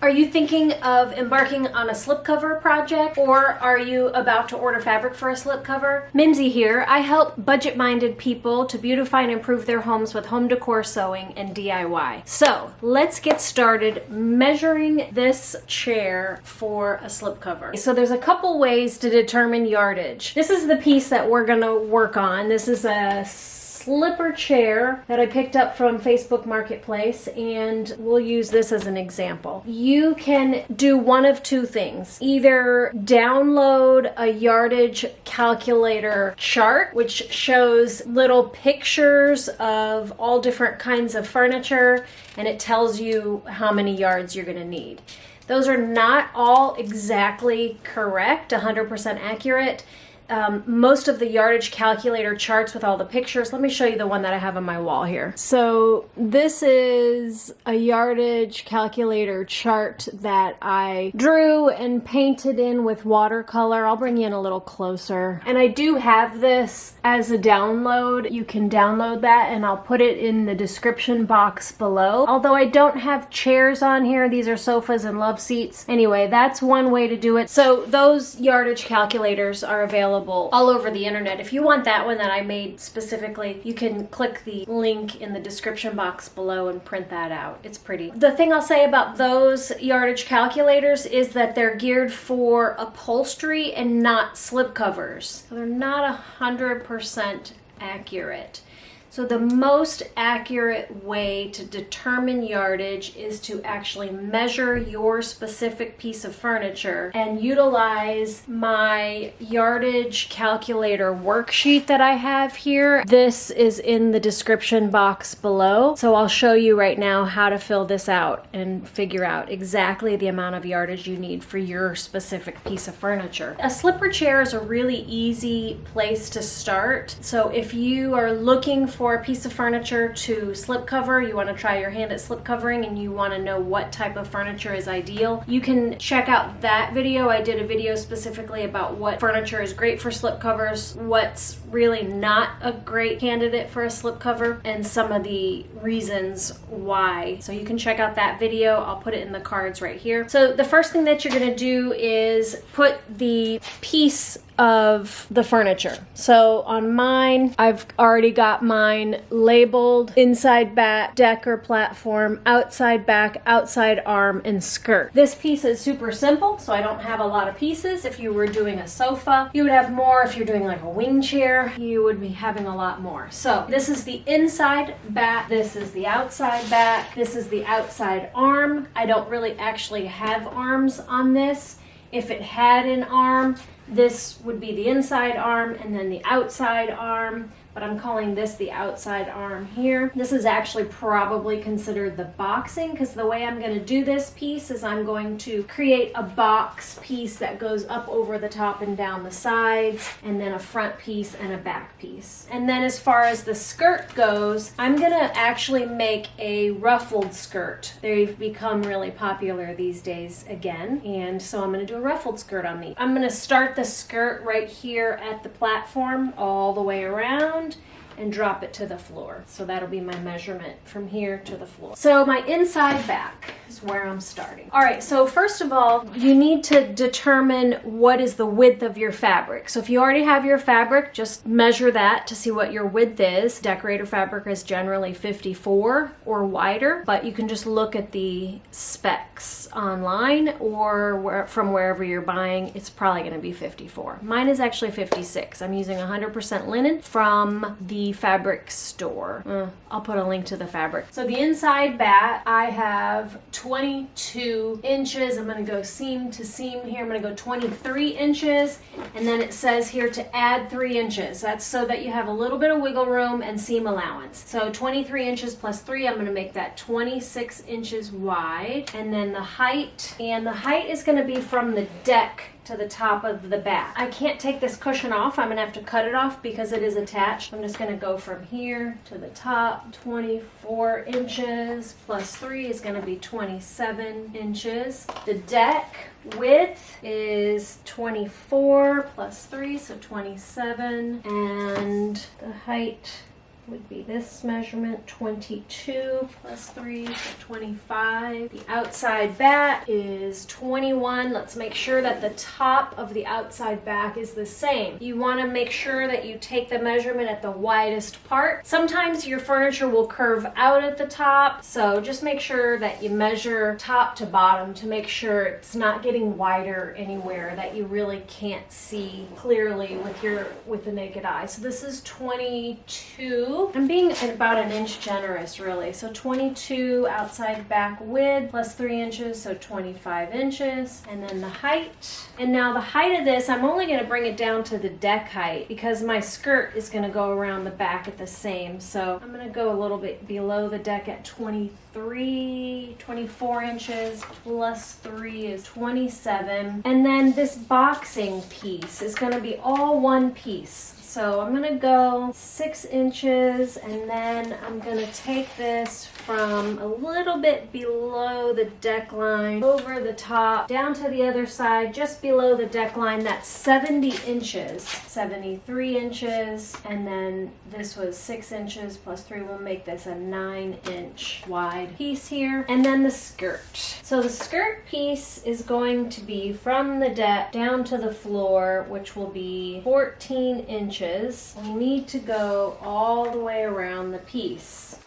Are you thinking of embarking on a slipcover project, or are you about to order fabric for a slipcover? Mimsy here. I help budget-minded people to beautify and improve their homes with home decor, sewing, and DIY. So let's get started measuring this chair for a slipcover. So there's a couple ways to determine yardage. This is the piece that we're gonna work on. This is a slipper chair that I picked up from Facebook Marketplace, and we'll use this as an example. You can do one of two things. Either download a yardage calculator chart, which shows little pictures of all different kinds of furniture, and it tells you how many yards you're going to need. Those are not all exactly correct, 100% accurate. Most of the yardage calculator charts with all the pictures. Let me show you the one that I have on my wall here. So this is a yardage calculator chart that I drew and painted in with watercolor. I'll bring you in a little closer. And I do have this as a download. You can download that, and I'll put it in the description box below. Although I don't have chairs on here, these are sofas and love seats. Anyway, that's one way to do it. So those yardage calculators are available all over the internet. If you want that one that I made specifically, you can click the link in the description box below and print that out. It's pretty. The thing I'll say about those yardage calculators is that they're geared for upholstery and not slipcovers. So they're not 100% accurate. So the most accurate way to determine yardage is to actually measure your specific piece of furniture and utilize my yardage calculator worksheet that I have here. This is in the description box below. So I'll show you right now how to fill this out and figure out exactly the amount of yardage you need for your specific piece of furniture. A slipper chair is a really easy place to start. So if you are looking for a piece of furniture to slip cover, you want to try your hand at slip covering, and you want to know what type of furniture is ideal, you can check out that video. I did a video specifically about what furniture is great for slip covers, what's really not a great candidate for a slip cover, and some of the reasons why. So you can check out that video. I'll put it in the cards right here. So the first thing that you're going to do is put the piece of the furniture. So on mine, I've already got mine labeled inside back, deck or platform, outside back, outside arm, and skirt. This piece is super simple, so I don't have a lot of pieces. If you were doing a sofa, you would have more. If you're doing like a wing chair, you would be having a lot more. So this is the inside back, this is the outside back, this is the outside arm. I don't really actually have arms on this. If it had an arm, this would be the inside arm and then the outside arm, but I'm calling this the outside arm here. This is actually probably considered the boxing, because the way I'm going to do this piece is I'm going to create a box piece that goes up over the top and down the sides, and then a front piece and a back piece. And then as far as the skirt goes, I'm going to actually make a ruffled skirt. They've become really popular these days again, and so I'm going to do a ruffled skirt on these. I'm going to start the skirt right here at the platform all the way around and drop it to the floor. So that'll be my measurement from here to the floor. So my inside back is where I'm starting. All right, so first of all, you need to determine what is the width of your fabric. So if you already have your fabric, just measure that to see what your width is. Decorator fabric is generally 54 or wider, but you can just look at the specs online or from wherever you're buying. It's probably gonna be 54. Mine is actually 56. I'm using 100% linen from the fabric store. I'll put a link to the fabric. So the inside back, I have 22 inches. I'm going to go seam to seam here. I'm going to go 23 inches, and then it says here to add 3 inches. That's so that you have a little bit of wiggle room and seam allowance. So 23 inches plus 3, I'm going to make that 26 inches wide. And then the height is going to be from the deck to the top of the back. I can't take this cushion off. I'm gonna have to cut it off because it is attached. I'm just gonna go from here to the top. 24 inches plus 3 is gonna be 27 inches. The deck width is 24 plus 3, so 27, and the height would be this measurement, 22 plus 3, so 25. The outside back is 21. Let's make sure that the top of the outside back is the same. You want to make sure that you take the measurement at the widest part. Sometimes your furniture will curve out at the top, so just make sure that you measure top to bottom to make sure it's not getting wider anywhere that you really can't see clearly with the naked eye. So this is 22. I'm being about an inch generous, really. So 22 outside back width plus 3 inches, so 25 inches. And then the height. And now the height of this, I'm only going to bring it down to the deck height because my skirt is going to go around the back at the same. So I'm going to go a little bit below the deck at 24 inches plus 3 is 27. And then this boxing piece is going to be all one piece. So I'm going to go 6 inches, and then I'm going to take this from a little bit below the deck line over the top down to the other side just below the deck line. That's 70 inches, 73 inches, and then this was 6 inches plus 3 will make this a 9-inch wide piece here. And then the skirt. So the skirt piece is going to be from the deck down to the floor, which will be 14 inches. We need to go all the way around the piece.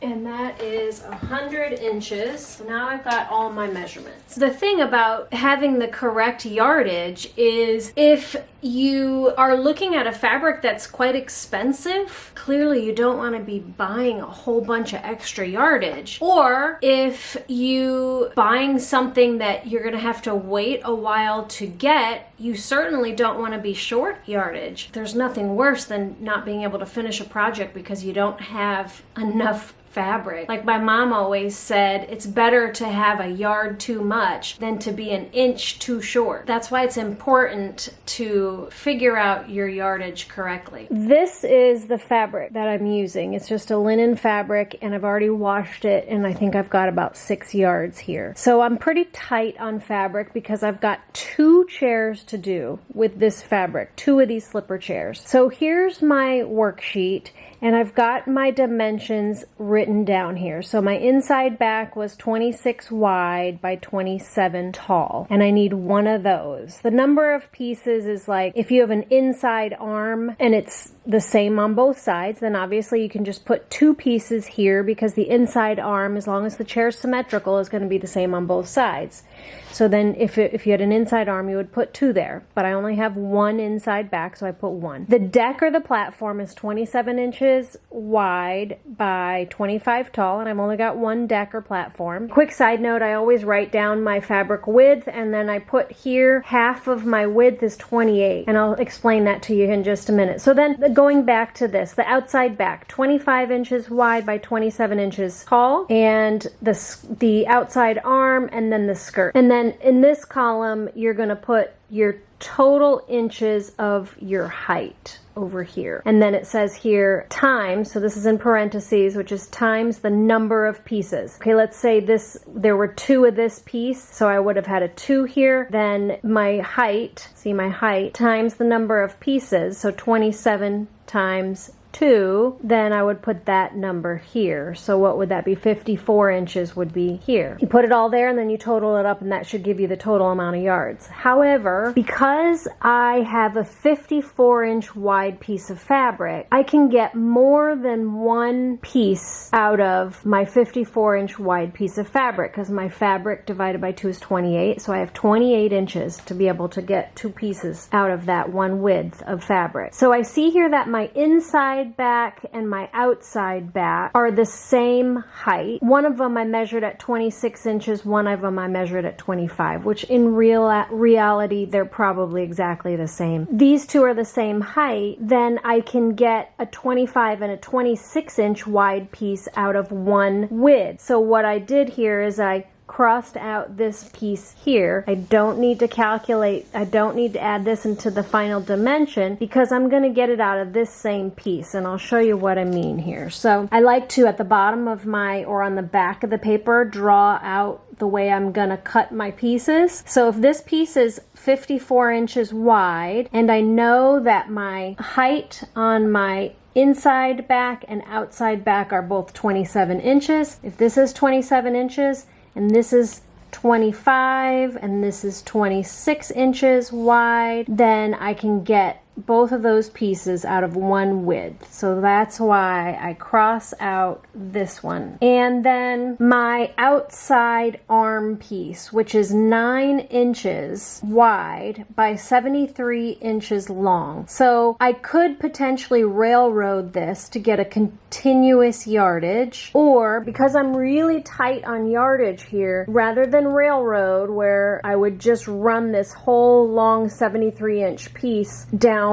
And that is 100 inches. So now I've got all my measurements. The thing about having the correct yardage is if you are looking at a fabric that's quite expensive, clearly you don't want to be buying a whole bunch of extra yardage. Or if you buying something that you're going to have to wait a while to get, you certainly don't want to be short yardage. There's nothing worse than not being able to finish a project because you don't have enough fabric. Like my mom always said, it's better to have a yard too much than to be an inch too short. That's why it's important to figure out your yardage correctly. This is the fabric that I'm using. It's just a linen fabric, and I've already washed it, and I think I've got about 6 yards here. So I'm pretty tight on fabric because I've got 2 chairs to do with this fabric, 2 of these slipper chairs. So here's my worksheet, and I've got my dimensions written down here. So my inside back was 26 wide by 27 tall, and I need 1 of those. The number of pieces is like, if you have an inside arm and it's the same on both sides, then obviously you can just put 2 pieces here because the inside arm, as long as the chair is symmetrical, is going to be the same on both sides. So then if you had an inside arm, you would put 2 there, but I only have 1 inside back, so I put 1. The deck or the platform is 27 inches wide by 25 tall, and I've only got 1 deck or platform. Quick side note, I always write down my fabric width, and then I put here half of my width is 28, and I'll explain that to you in just a minute. So then going back to this, the outside back, 25 inches wide by 27 inches tall, and the outside arm, and then the skirt. And then in this column, you're going to put your total inches of your height over here. And then it says here times, so this is in parentheses, which is times the number of pieces. Okay, let's say there were 2 of this piece, so I would have had a 2 here. Then my height, see my height, times the number of pieces, so 27 times 2, then I would put that number here. So what would that be? 54 inches would be here. You put it all there and then you total it up, and that should give you the total amount of yards. However, because I have a 54-inch wide piece of fabric, I can get more than 1 piece out of my 54-inch wide piece of fabric because my fabric divided by 2 is 28. So I have 28 inches to be able to get 2 pieces out of that 1 width of fabric. So I see here that my inside back and my outside back are the same height. One of them I measured at 26 inches, one of them I measured at 25, which in reality, they're probably exactly the same. These 2 are the same height, then I can get a 25 and a 26 inch wide piece out of 1 width. So what I did here is I crossed out this piece here. I don't need to calculate, I don't need to add this into the final dimension because I'm going to get it out of this same piece, and I'll show you what I mean here. So I like to, at the bottom of my, or on the back of the paper, draw out the way I'm going to cut my pieces. So if this piece is 54 inches wide, and I know that my height on my inside back and outside back are both 27 inches. If this is 27 inches and this is 25 and this is 26 inches wide, then I can get both of those pieces out of one width. So that's why I cross out this one. And then my outside arm piece, which is 9 inches wide by 73 inches long. So I could potentially railroad this to get a continuous yardage, or because I'm really tight on yardage here, rather than railroad where I would just run this whole long 73-inch piece down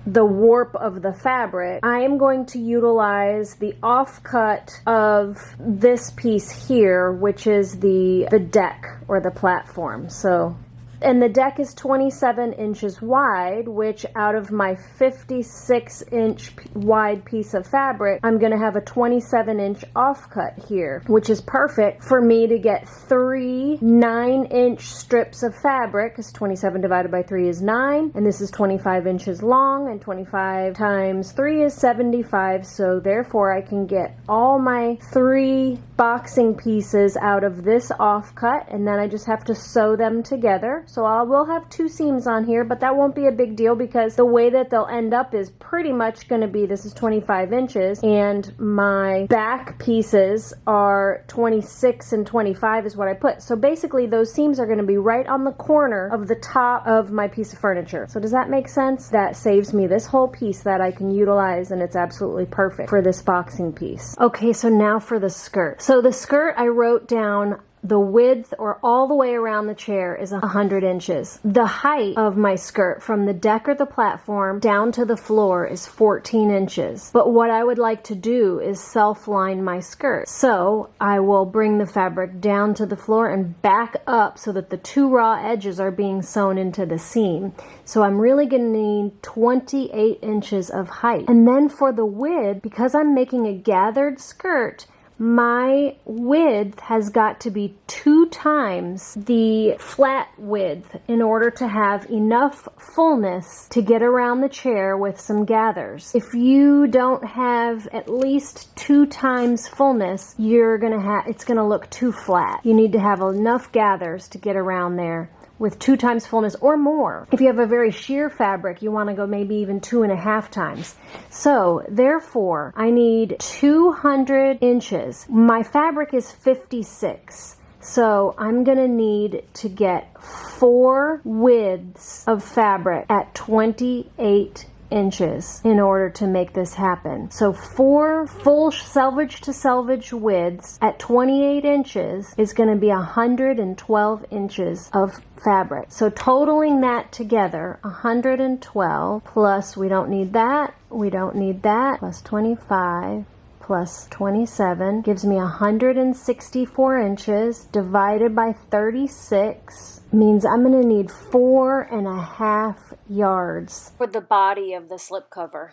the warp of the fabric, I am going to utilize the offcut of this piece here, which is the deck or the platform. So, and the deck is 27 inches wide, which out of my 56-inch wide piece of fabric, I'm going to have a 27-inch offcut here, which is perfect for me to get 3 9-inch strips of fabric, because 27 divided by 3 is 9, and this is 25 inches long, and 25 times 3 is 75, so therefore I can get all my 3 boxing pieces out of this offcut, and then I just have to sew them together. So I will have 2 seams on here, but that won't be a big deal because the way that they'll end up is pretty much going to be, this is 25 inches and my back pieces are 26 and 25 is what I put. So basically those seams are going to be right on the corner of the top of my piece of furniture. So does that make sense? That saves me this whole piece that I can utilize, and it's absolutely perfect for this boxing piece. Okay, so now for the skirt. So the skirt, I wrote down the width, or all the way around the chair, is 100 inches. The height of my skirt from the deck or the platform down to the floor is 14 inches. But what I would like to do is self-line my skirt. So I will bring the fabric down to the floor and back up so that the 2 raw edges are being sewn into the seam. So I'm really going to need 28 inches of height. And then for the width, because I'm making a gathered skirt, my width has got to be 2 times the flat width in order to have enough fullness to get around the chair with some gathers. If you don't have at least 2 times fullness, it's gonna look too flat. You need to have enough gathers to get around there with 2 times fullness or more. If you have a very sheer fabric, you want to go maybe even 2.5 times. So therefore, I need 200 inches. My fabric is 56. So I'm going to need to get 4 widths of fabric at 28 inches in order to make this happen. So 4 full selvage to selvage widths at 28 inches is going to be 112 inches of fabric. So totaling that together, 112 plus, we don't need that, plus 25 plus 27 gives me 164 inches divided by 36 means I'm going to need 4.5 yards for the body of the slipcover.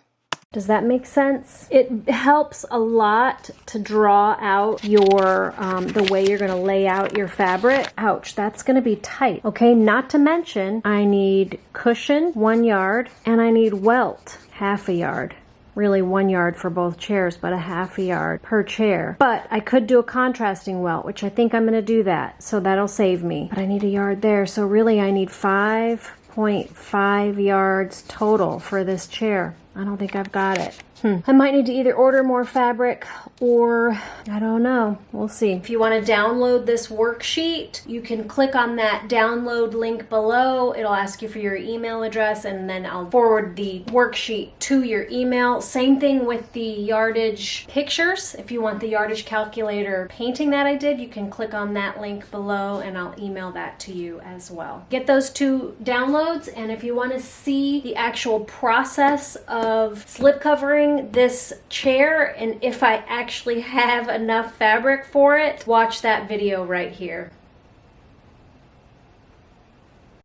Does that make sense? It helps a lot to draw out your, the way you're going to lay out your fabric. Ouch, that's going to be tight. Okay, not to mention, I need cushion, 1 yard, and I need welt, 1/2 yard. Really 1 yard for both chairs, but 1/2 yard per chair. But I could do a contrasting welt, which I think I'm going to do that, so that'll save me. But I need a yard there, so really I need 5.5 yards total for this chair. I don't think I've got it. I might need to either order more fabric or I don't know. We'll see. If you want to download this worksheet, you can click on that download link below. It'll ask you for your email address, and then I'll forward the worksheet to your email. Same thing with the yardage pictures. If you want the yardage calculator painting that I did, you can click on that link below and I'll email that to you as well. Get those 2 downloads, and if you want to see the actual process of slipcovering this chair and if I actually have enough fabric for it, watch that video right here.